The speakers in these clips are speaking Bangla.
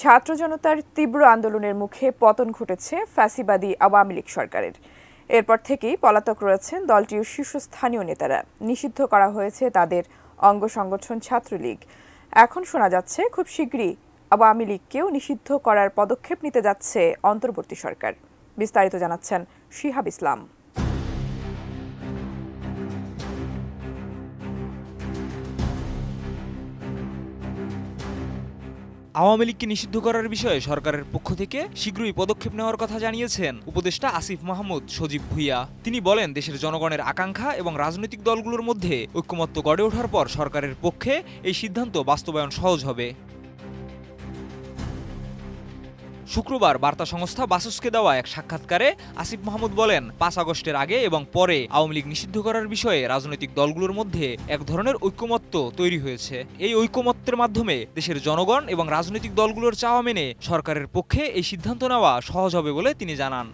ছাত্র জনতার তীব্র আন্দোলনের মুখে পতন ঘটেছে ফ্যাসিবাদী আওয়ামী লীগ সরকারের। এরপর থেকেই পলাতক রয়েছেন দলটির শীর্ষস্থানীয় নেতারা। নিষিদ্ধ করা হয়েছে তাদের অঙ্গ সংগঠন ছাত্রলীগ। এখন শোনা যাচ্ছে খুব শীঘ্রই আওয়ামী লীগকেও নিষিদ্ধ করার পদক্ষেপ নিতে যাচ্ছে অন্তর্বর্তী সরকার। বিস্তারিত জানাচ্ছেন শিহাব ইসলাম। আওয়ামী লীগকে নিষিদ্ধ করার বিষয়ে সরকারের পক্ষ থেকে শীঘ্রই পদক্ষেপ নেওয়ার কথা জানিয়েছেন উপদেষ্টা আসিফ মাহমুদ সজীব ভুইয়া। তিনি বলেন, দেশের জনগণের আকাঙ্ক্ষা এবং রাজনৈতিক দলগুলোর মধ্যে ঐক্যমত্য গড়ে ওঠার পর সরকারের পক্ষে এই সিদ্ধান্ত বাস্তবায়ন সহজ হবে। শুক্রবার বার্তা সংস্থা বাসসকে দেওয়া এক সাক্ষাৎকারে আসিফ মাহমুদ বলেন, ৫ আগস্টের আগে এবং পরে আওয়ামী লীগ নিষিদ্ধ করার বিষয়ে রাজনৈতিক দলগুলোর মধ্যে এক ধরনের ঐক্যমত্য তৈরি হয়েছে। এই ঐক্যমত্যের মাধ্যমে দেশের জনগণ এবং রাজনৈতিক দলগুলোর চাওয়া মেনে সরকারের পক্ষে এই সিদ্ধান্ত নেওয়া সহজ হবে বলে তিনি জানান।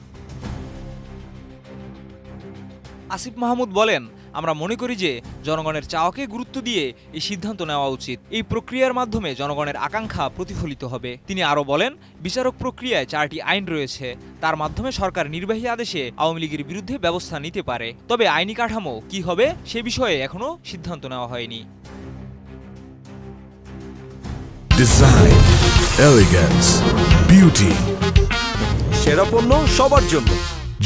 আসিফ মাহমুদ বলেন, আমরা মনে করি যে জনগণের চাওয়াকে গুরুত্ব দিয়ে এই সিদ্ধান্ত নেওয়া উচিত। এই প্রক্রিয়ার মাধ্যমে জনগণের আকাঙ্ক্ষা প্রতিফলিত হবে। তিনি আরও বলেন, বিচারক প্রক্রিয়ায় 4টি আইন রয়েছে, তার মাধ্যমে সরকার নির্বাহী আদেশে আওয়ামী লীগের বিরুদ্ধে ব্যবস্থা নিতে পারে। তবে আইনি কাঠামো কি হবে সে বিষয়ে এখনো সিদ্ধান্ত নেওয়া হয়নি। ডিজাইন, এলিগেন্স, বিউটি, সেরা পণ্য সবার জন্য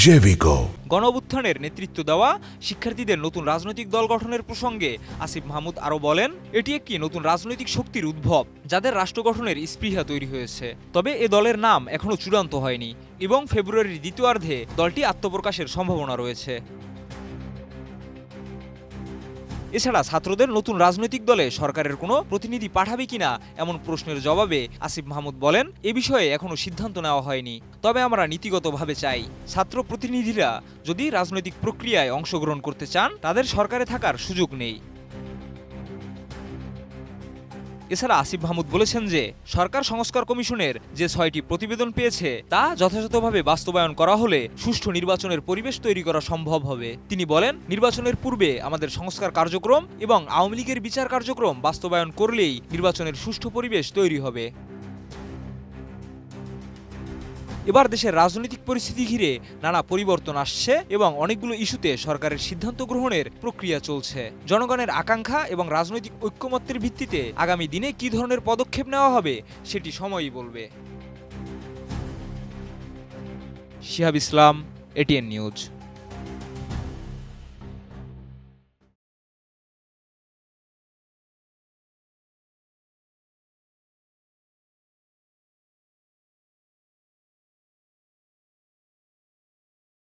জেভিকো। গণঅভ্যুত্থানের নেতৃত্ব দেওয়া শিক্ষার্থীদের নতুন রাজনৈতিক দল গঠনের প্রসঙ্গে আসিফ মাহমুদ আরও বলেন, এটি একটি নতুন রাজনৈতিক শক্তির উদ্ভব, যাদের রাষ্ট্র গঠনের স্পৃহা তৈরি হয়েছে। তবে এ দলের নাম এখনও চূড়ান্ত হয়নি এবং ফেব্রুয়ারির দ্বিতীয়ার্ধে দলটি আত্মপ্রকাশের সম্ভাবনা রয়েছে। এছাড়া ছাত্রদের নতুন রাজনৈতিক দলে সরকারের কোনো প্রতিনিধি পাঠাবে কিনা এমন প্রশ্নের জবাবে আসিফ মাহমুদ বলেন, এ বিষয়ে এখনো সিদ্ধান্ত নেওয়া হয়নি। তবে আমরা নীতিগতভাবে চাই, ছাত্র প্রতিনিধিরা যদি রাজনৈতিক প্রক্রিয়ায় অংশগ্রহণ করতে চান, তাদের সরকারে থাকার সুযোগ নেই। এছাড়া আসিফ মাহমুদ বলেছেন যে সরকার সংস্কার কমিশনের যে 6টি প্রতিবেদন পেয়েছে তা যথাযথভাবে বাস্তবায়ন করা হলে সুষ্ঠু নির্বাচনের পরিবেশ তৈরি করা সম্ভব হবে। তিনি বলেন, নির্বাচনের পূর্বে আমাদের সংস্কার কার্যক্রম এবং আওয়ামী লীগের বিচার কার্যক্রম বাস্তবায়ন করলেই নির্বাচনের সুষ্ঠু পরিবেশ তৈরি হবে। এবার দেশের রাজনৈতিক পরিস্থিতি ঘিরে নানা পরিবর্তন আসছে এবং অনেকগুলো ইস্যুতে সরকারের সিদ্ধান্ত গ্রহণের প্রক্রিয়া চলছে। জনগণের আকাঙ্ক্ষা এবং রাজনৈতিক ঐক্যমত্যের ভিত্তিতে আগামী দিনে কী ধরনের পদক্ষেপ নেওয়া হবে সেটি সময়ই বলবে। শিহাব ইসলাম, এটিএন নিউজ।